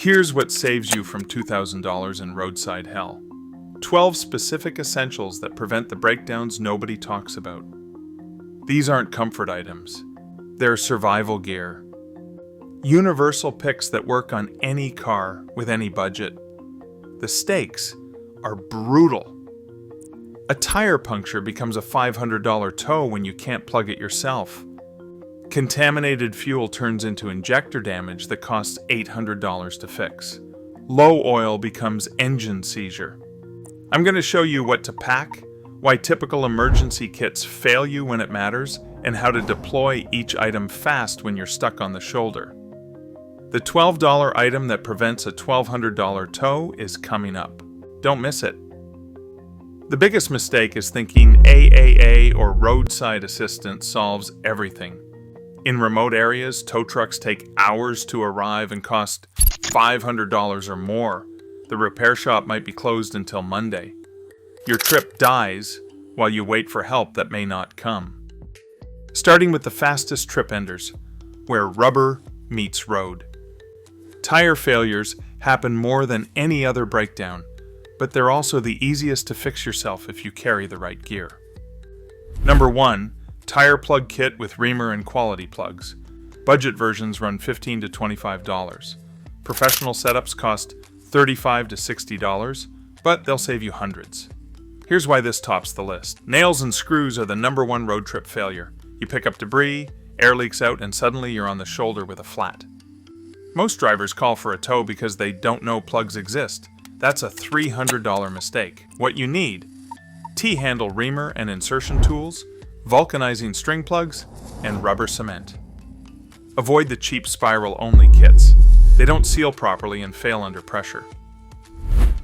Here's what saves you from $2,000 in roadside hell. 12 specific essentials that prevent the breakdowns nobody talks about. These aren't comfort items. They're survival gear. Universal picks that work on any car with any budget. The stakes are brutal. A tire puncture becomes a $500 tow when you can't plug it yourself. Contaminated fuel turns into injector damage that costs $800 to fix. Low oil becomes engine seizure. I'm going to show you what to pack, why typical emergency kits fail you when it matters, and how to deploy each item fast when you're stuck on the shoulder. The $12 item that prevents a $1,200 tow is coming up. Don't miss it. The biggest mistake is thinking AAA or roadside assistance solves everything. In remote areas, tow trucks take hours to arrive and cost $500 or more. The repair shop might be closed until Monday. Your trip dies while you wait for help that may not come. Starting with the fastest trip enders, where rubber meets road. Tire failures happen more than any other breakdown, but they're also the easiest to fix yourself if you carry the right gear. Number 1. Tire plug kit with reamer and quality plugs. Budget versions run $15 to $25. Professional setups cost $35 to $60, but they'll save you hundreds. Here's why this tops the list. Nails and screws are the number one road trip failure. You pick up debris, air leaks out, and suddenly you're on the shoulder with a flat. Most drivers call for a tow because they don't know plugs exist. That's a $300 mistake. What you need: T-handle reamer and insertion tools, vulcanizing string plugs, and rubber cement. Avoid the cheap spiral-only kits. They don't seal properly and fail under pressure.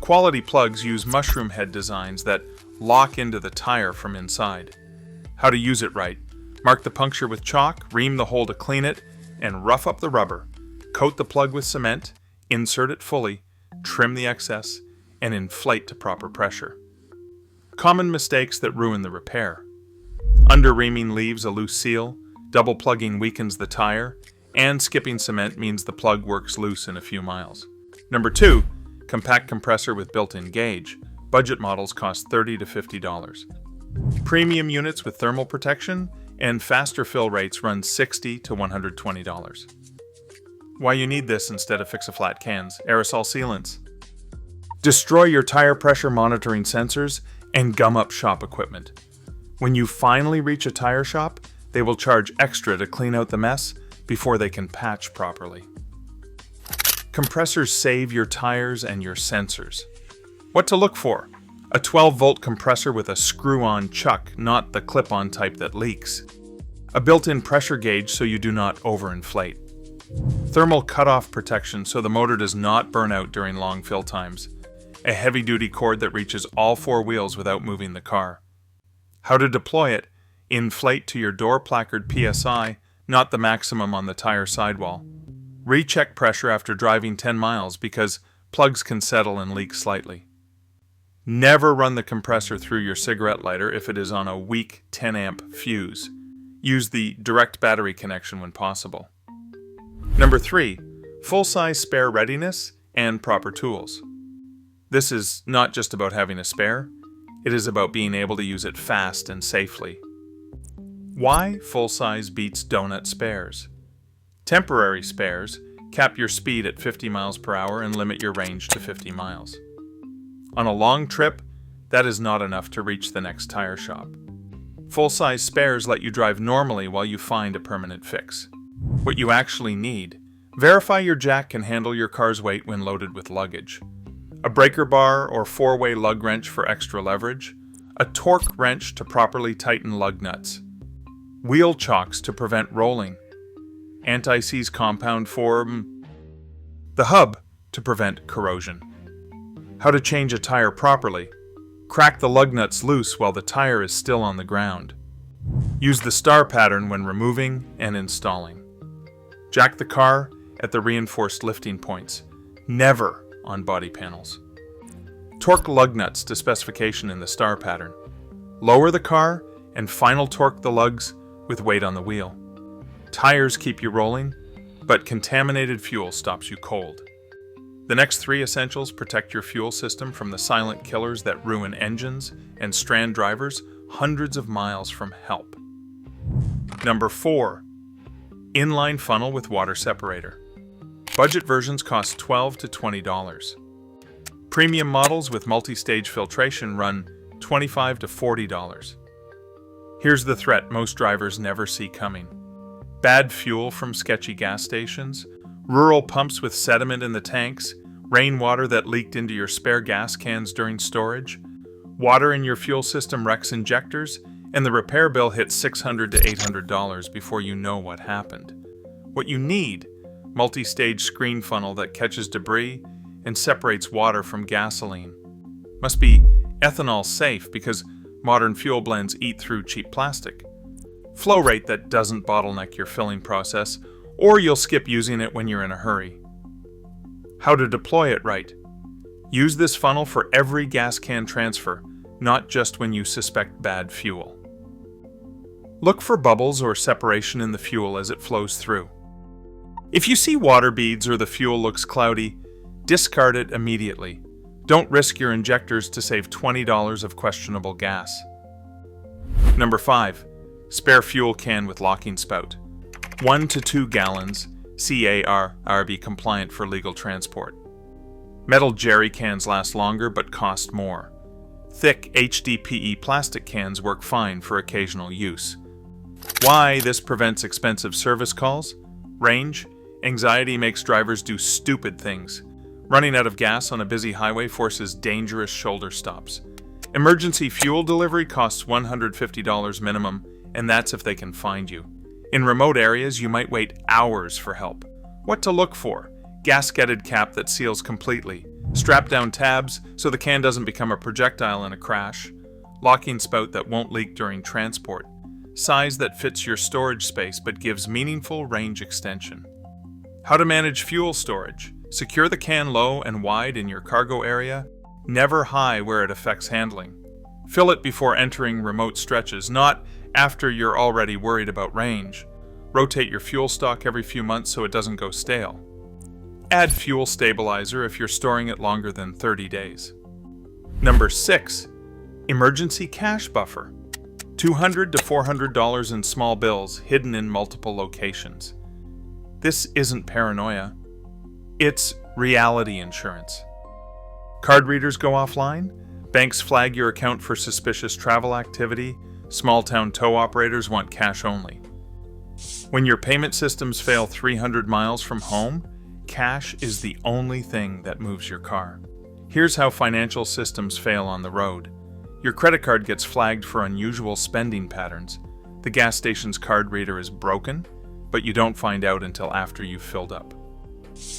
Quality plugs use mushroom head designs that lock into the tire from inside. How to use it right: mark the puncture with chalk, ream the hole to clean it, and rough up the rubber. Coat the plug with cement, insert it fully, trim the excess, and inflate to proper pressure. Common mistakes that ruin the repair: under-reaming leaves a loose seal, double plugging weakens the tire, and skipping cement means the plug works loose in a few miles. Number 2, compact compressor with built-in gauge. Budget models cost $30 to $50. Premium units with thermal protection and faster fill rates run $60 to $120. Why you need this instead of fix-a-flat cans: aerosol sealants. Destroy your tire pressure monitoring sensors and gum up shop equipment. When you finally reach a tire shop, they will charge extra to clean out the mess before they can patch properly. Compressors save your tires and your sensors. What to look for: a 12-volt compressor with a screw-on chuck, not the clip-on type that leaks. A built-in pressure gauge so you do not overinflate. Thermal cutoff protection so the motor does not burn out during long fill times. A heavy-duty cord that reaches all 4 wheels without moving the car. How to deploy it: inflate to your door placard PSI, not the maximum on the tire sidewall. Recheck pressure after driving 10 miles because plugs can settle and leak slightly. Never run the compressor through your cigarette lighter if it is on a weak 10 amp fuse. Use the direct battery connection when possible. Number 3, full-size spare readiness and proper tools. This is not just about having a spare, it is about being able to use it fast and safely. Why full-size beats donut spares? Temporary spares cap your speed at 50 miles per hour and limit your range to 50 miles. On a long trip, that is not enough to reach the next tire shop. Full-size spares let you drive normally while you find a permanent fix. What you actually need: verify your jack can handle your car's weight when loaded with luggage. A breaker bar or 4-way lug wrench for extra leverage. A torque wrench to properly tighten lug nuts. Wheel chocks to prevent rolling. Anti-seize compound for the hub to prevent corrosion. How to change a tire properly: crack the lug nuts loose while the tire is still on the ground. Use the star pattern when removing and installing. Jack the car at the reinforced lifting points, never on body panels. Torque lug nuts to specification in the star pattern. Lower the car and final torque the lugs with weight on the wheel. Tires keep you rolling, but contaminated fuel stops you cold. The next three essentials protect your fuel system from the silent killers that ruin engines and strand drivers hundreds of miles from help. Number 4. Inline funnel with water separator. Budget versions cost $12 to $20. Premium models with multi-stage filtration run $25 to $40. Here's the threat most drivers never see coming. Bad fuel from sketchy gas stations, rural pumps with sediment in the tanks, rainwater that leaked into your spare gas cans during storage, water in your fuel system wrecks injectors, and the repair bill hits $600 to $800 before you know what happened. What you need: multi-stage screen funnel that catches debris and separates water from gasoline. Must be ethanol safe because modern fuel blends eat through cheap plastic. Flow rate that doesn't bottleneck your filling process, or you'll skip using it when you're in a hurry. How to deploy it right. Use this funnel for every gas can transfer, not just when you suspect bad fuel. Look for bubbles or separation in the fuel as it flows through. If you see water beads or the fuel looks cloudy, discard it immediately. Don't risk your injectors to save $20 of questionable gas. Number 5. Spare fuel can with locking spout. 1 to 2 gallons, CARB compliant for legal transport. Metal jerry cans last longer but cost more. Thick HDPE plastic cans work fine for occasional use. Why this prevents expensive service calls? Range. Anxiety makes drivers do stupid things. Running out of gas on a busy highway forces dangerous shoulder stops. Emergency fuel delivery costs $150 minimum, and that's if they can find you. In remote areas, you might wait hours for help. What to look for? Gasketed cap that seals completely. Strap-down tabs so the can doesn't become a projectile in a crash. Locking spout that won't leak during transport. Size that fits your storage space but gives meaningful range extension. How to manage fuel storage. Secure the can low and wide in your cargo area, never high where it affects handling. Fill it before entering remote stretches, not after you're already worried about range. Rotate your fuel stock every few months so it doesn't go stale. Add fuel stabilizer if you're storing it longer than 30 days. Number 6. Emergency cash buffer. $200 to $400 in small bills hidden in multiple locations. This isn't paranoia. It's reality insurance. Card readers go offline. Banks flag your account for suspicious travel activity. Small-town tow operators want cash only. When your payment systems fail 300 miles from home, cash is the only thing that moves your car. Here's how financial systems fail on the road. Your credit card gets flagged for unusual spending patterns. The gas station's card reader is broken, but you don't find out until after you've filled up.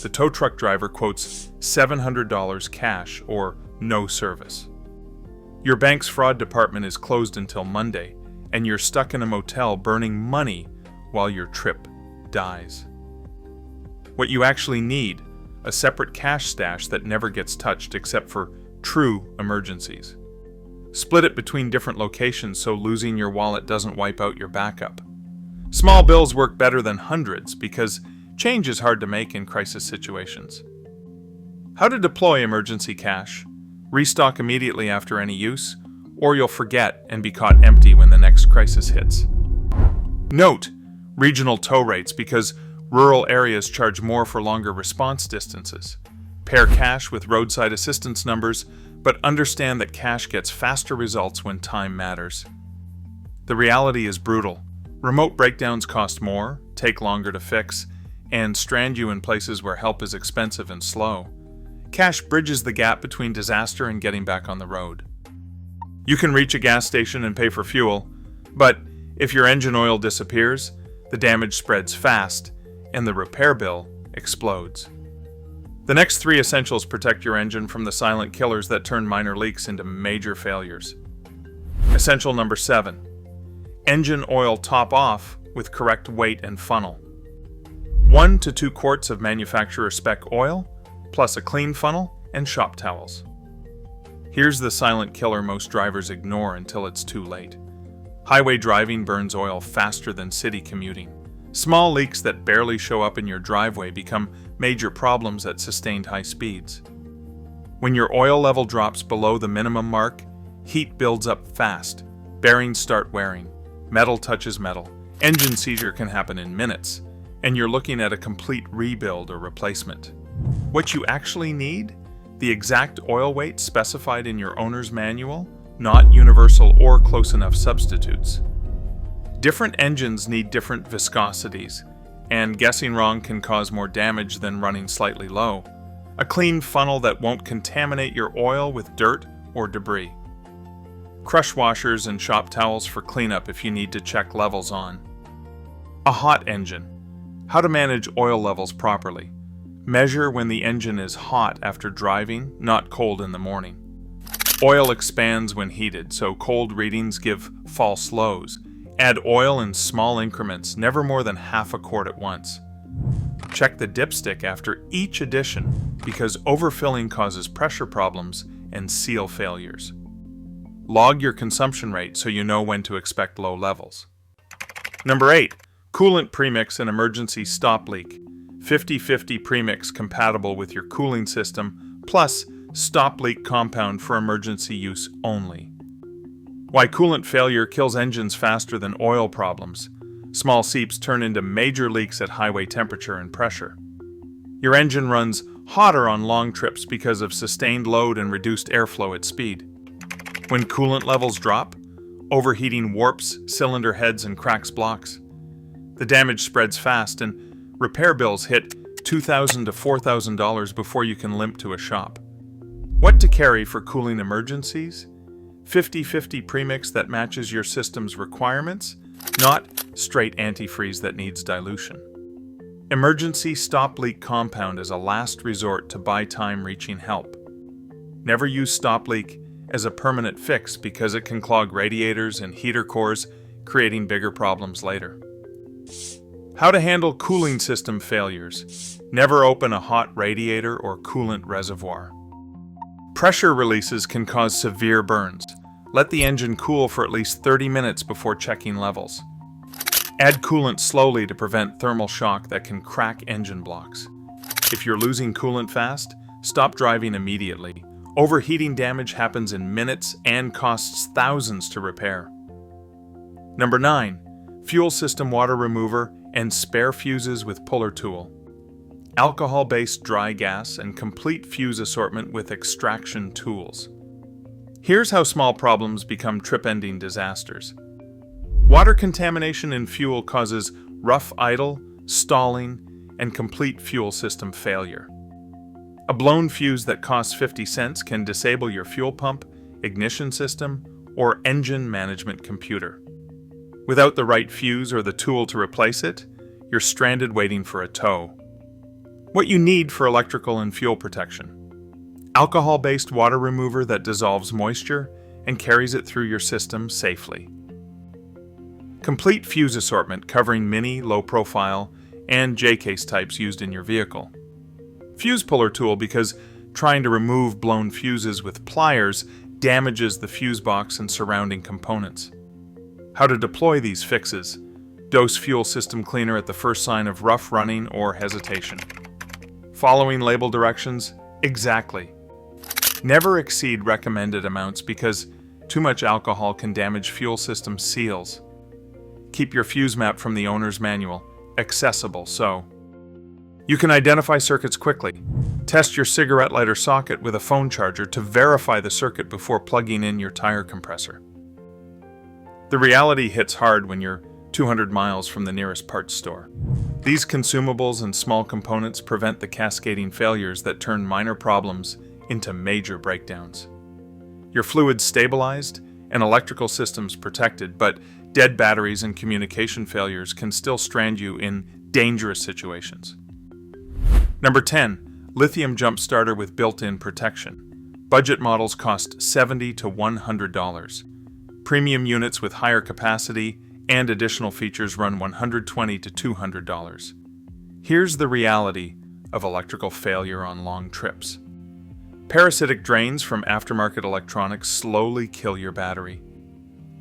The tow truck driver quotes $700 cash or no service. Your bank's fraud department is closed until Monday, and you're stuck in a motel burning money while your trip dies. What you actually need: a separate cash stash that never gets touched except for true emergencies. Split it between different locations so losing your wallet doesn't wipe out your backup. Small bills work better than hundreds because change is hard to make in crisis situations. How to deploy emergency cash. Restock immediately after any use, or you'll forget and be caught empty when the next crisis hits. Note: regional tow rates because rural areas charge more for longer response distances. Pair cash with roadside assistance numbers, but understand that cash gets faster results when time matters. The reality is brutal. Remote breakdowns cost more, take longer to fix, and strand you in places where help is expensive and slow. Cash bridges the gap between disaster and getting back on the road. You can reach a gas station and pay for fuel, but if your engine oil disappears, the damage spreads fast, and the repair bill explodes. The next 3 essentials protect your engine from the silent killers that turn minor leaks into major failures. Essential number 7. Engine oil top off with correct weight and funnel. 1 to 2 quarts of manufacturer spec oil, plus a clean funnel and shop towels. Here's the silent killer most drivers ignore until it's too late. Highway driving burns oil faster than city commuting. Small leaks that barely show up in your driveway become major problems at sustained high speeds. When your oil level drops below the minimum mark, heat builds up fast, bearings start wearing, metal touches metal, engine seizure can happen in minutes, and you're looking at a complete rebuild or replacement. What you actually need? The exact oil weight specified in your owner's manual, not universal or close enough substitutes. Different engines need different viscosities, and guessing wrong can cause more damage than running slightly low. A clean funnel that won't contaminate your oil with dirt or debris. Crush washers and shop towels for cleanup if you need to check levels on. A hot engine. How to manage oil levels properly. Measure when the engine is hot after driving, not cold in the morning. Oil expands when heated, so cold readings give false lows. Add oil in small increments, never more than half a quart at once. Check the dipstick after each addition because overfilling causes pressure problems and seal failures. Log your consumption rate so you know when to expect low levels. Number 8. Coolant premix and emergency stop leak. 50-50 premix compatible with your cooling system, plus stop leak compound for emergency use only. Why coolant failure kills engines faster than oil problems. Small seeps turn into major leaks at highway temperature and pressure. Your engine runs hotter on long trips because of sustained load and reduced airflow at speed. When coolant levels drop, overheating warps cylinder heads and cracks blocks. The damage spreads fast and repair bills hit $2,000 to $4,000 before you can limp to a shop. What to carry for cooling emergencies? 50-50 premix that matches your system's requirements, not straight antifreeze that needs dilution. Emergency stop leak compound is a last resort to buy time reaching help. Never use stop leak as a permanent fix because it can clog radiators and heater cores, creating bigger problems later. How to handle cooling system failures. Never open a hot radiator or coolant reservoir. Pressure releases can cause severe burns. Let the engine cool for at least 30 minutes before checking levels. Add coolant slowly to prevent thermal shock that can crack engine blocks. If you're losing coolant fast, stop driving immediately. Overheating damage happens in minutes and costs thousands to repair. Number 9. Fuel system water remover and spare fuses with puller tool. Alcohol-based dry gas and complete fuse assortment with extraction tools. Here's how small problems become trip-ending disasters. Water contamination in fuel causes rough idle, stalling, and complete fuel system failure. A blown fuse that costs 50 cents can disable your fuel pump, ignition system, or engine management computer. Without the right fuse or the tool to replace it, you're stranded waiting for a tow. What you need for electrical and fuel protection. Alcohol-based water remover that dissolves moisture and carries it through your system safely. Complete fuse assortment covering mini, low-profile, and J-case types used in your vehicle. Fuse puller tool because trying to remove blown fuses with pliers damages the fuse box and surrounding components. How to deploy these fixes. Dose fuel system cleaner at the first sign of rough running or hesitation. Following label directions exactly. Never exceed recommended amounts because too much alcohol can damage fuel system seals. Keep your fuse map from the owner's manual accessible so you can identify circuits quickly. Test your cigarette lighter socket with a phone charger to verify the circuit before plugging in your tire compressor. The reality hits hard when you're 200 miles from the nearest parts store. These consumables and small components prevent the cascading failures that turn minor problems into major breakdowns. Your fluid's stabilized and electrical systems protected, but dead batteries and communication failures can still strand you in dangerous situations. Number 10. Lithium jump starter with built-in protection. Budget models cost $70 to $100. Premium units with higher capacity and additional features run $120 to $200. Here's the reality of electrical failure on long trips. Parasitic drains from aftermarket electronics slowly kill your battery.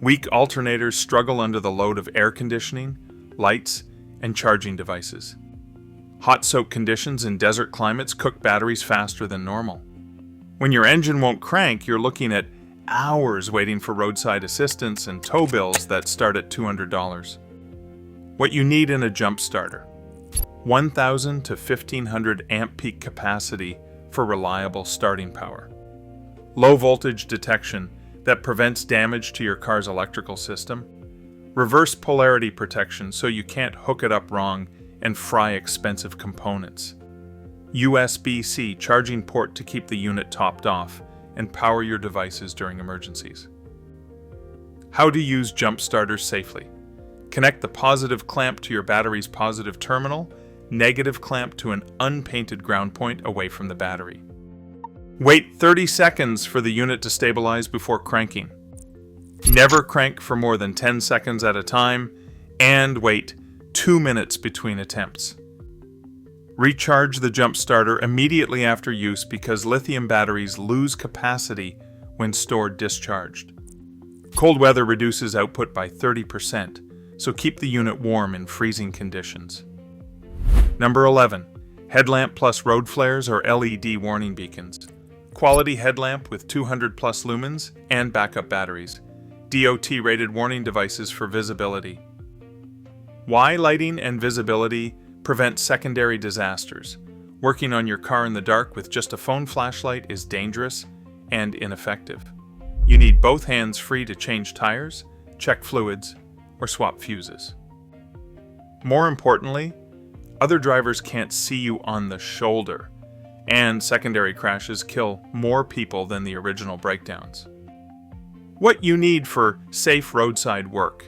Weak alternators struggle under the load of air conditioning, lights, and charging devices. Hot soak conditions in desert climates cook batteries faster than normal. When your engine won't crank, you're looking at hours waiting for roadside assistance and tow bills that start at $200. What you need in a jump starter: 1,000 to 1,500 amp peak capacity for reliable starting power. Low voltage detection that prevents damage to your car's electrical system. Reverse polarity protection so you can't hook it up wrong and fry expensive components. USB-C charging port to keep the unit topped off and power your devices during emergencies. How to use jump starters safely. Connect the positive clamp to your battery's positive terminal, negative clamp to an unpainted ground point away from the battery. Wait 30 seconds for the unit to stabilize before cranking. Never crank for more than 10 seconds at a time, and wait 2 minutes between attempts. Recharge the jump starter immediately after use because lithium batteries lose capacity when stored discharged. Cold weather reduces output by 30%, so keep the unit warm in freezing conditions. Number 11. Headlamp plus road flares or LED warning beacons. Quality headlamp with 200 plus lumens and backup batteries. DOT-rated warning devices for visibility. Why lighting and visibility prevent secondary disasters. Working on your car in the dark with just a phone flashlight is dangerous and ineffective. You need both hands free to change tires, check fluids, or swap fuses. More importantly, other drivers can't see you on the shoulder, and secondary crashes kill more people than the original breakdowns. What you need for safe roadside work: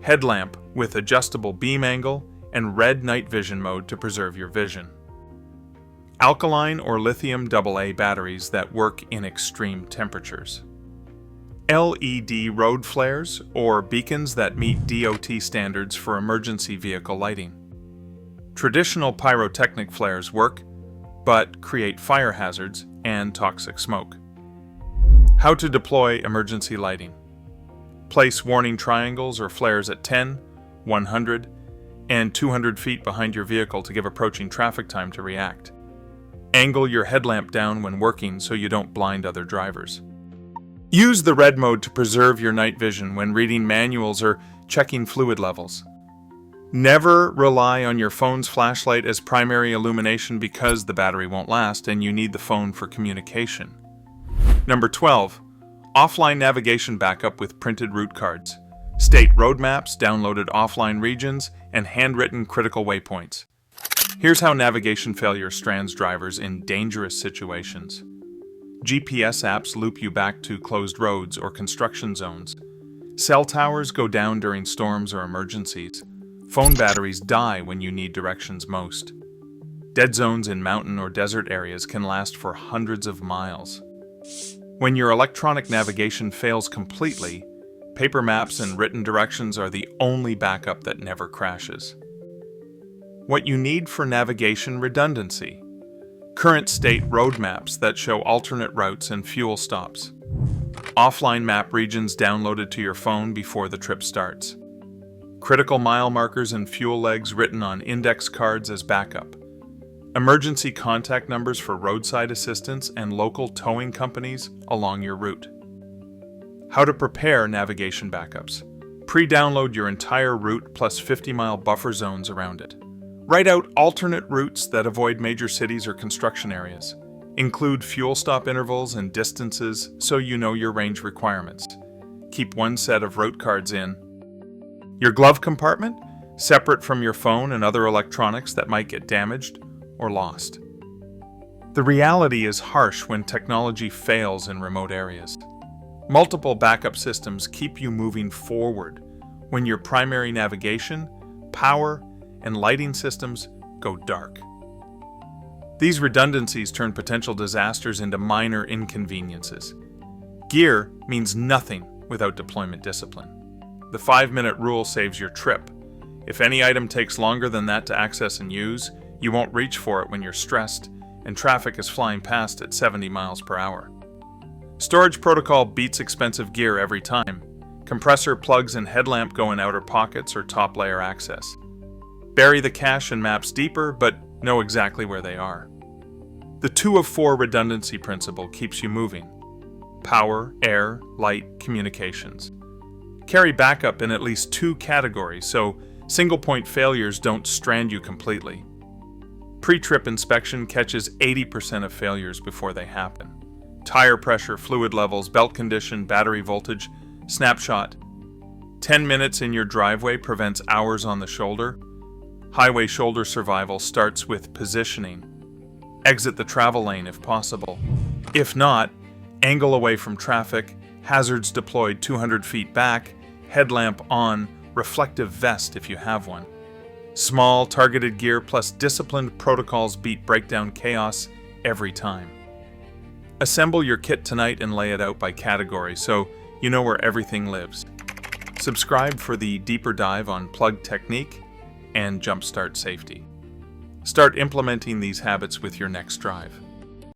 headlamp with adjustable beam angle and red night vision mode to preserve your vision. Alkaline or lithium AA batteries that work in extreme temperatures. LED road flares or beacons that meet DOT standards for emergency vehicle lighting. Traditional pyrotechnic flares work, but create fire hazards and toxic smoke. How to deploy emergency lighting. Place warning triangles or flares at 10, 100, and 200 feet behind your vehicle to give approaching traffic time to react. Angle your headlamp down when working so you don't blind other drivers. Use the red mode to preserve your night vision when reading manuals or checking fluid levels. Never rely on your phone's flashlight as primary illumination because the battery won't last and you need the phone for communication. Number 12. Offline navigation backup with printed route cards. State road maps, downloaded offline regions, and handwritten critical waypoints. Here's how navigation failure strands drivers in dangerous situations. GPS apps loop you back to closed roads or construction zones. Cell towers go down during storms or emergencies. Phone batteries die when you need directions most. Dead zones in mountain or desert areas can last for hundreds of miles. When your electronic navigation fails completely, paper maps and written directions are the only backup that never crashes. What you need for navigation redundancy. Current state road maps that show alternate routes and fuel stops. Offline map regions downloaded to your phone before the trip starts. Critical mile markers and fuel legs written on index cards as backup. Emergency contact numbers for roadside assistance and local towing companies along your route. How to prepare navigation backups. Pre-download your entire route plus 50-mile buffer zones around it. Write out alternate routes that avoid major cities or construction areas. Include fuel stop intervals and distances so you know your range requirements. Keep one set of route cards in your glove compartment, separate from your phone and other electronics that might get damaged or lost. The reality is harsh when technology fails in remote areas. Multiple backup systems keep you moving forward when your primary navigation, power, and lighting systems go dark. These redundancies turn potential disasters into minor inconveniences. Gear means nothing without deployment discipline. The 5-minute rule saves your trip. If any item takes longer than that to access and use, you won't reach for it when you're stressed and traffic is flying past at 70 miles per hour. Storage protocol beats expensive gear every time. Compressor plugs and headlamp go in outer pockets or top layer access. Bury the cache and maps deeper, but Know exactly where they are. The 2 of 4 redundancy principle keeps you moving. Power, air, light, communications. Carry backup in at least 2 categories so single-point failures don't strand you completely. Pre-trip inspection catches 80% of failures before they happen. Tire pressure, fluid levels, belt condition, battery voltage, snapshot. 10 minutes in your driveway prevents hours on the shoulder. Highway shoulder survival starts with positioning. Exit the travel lane if possible. If not, angle away from traffic, hazards deployed 200 feet back, headlamp on, reflective vest if you have one. Small, targeted gear plus disciplined protocols beat breakdown chaos every time. Assemble your kit tonight and lay it out by category so you know where everything lives. Subscribe for the deeper dive on plug technique and jumpstart safety. Start implementing these habits with your next drive.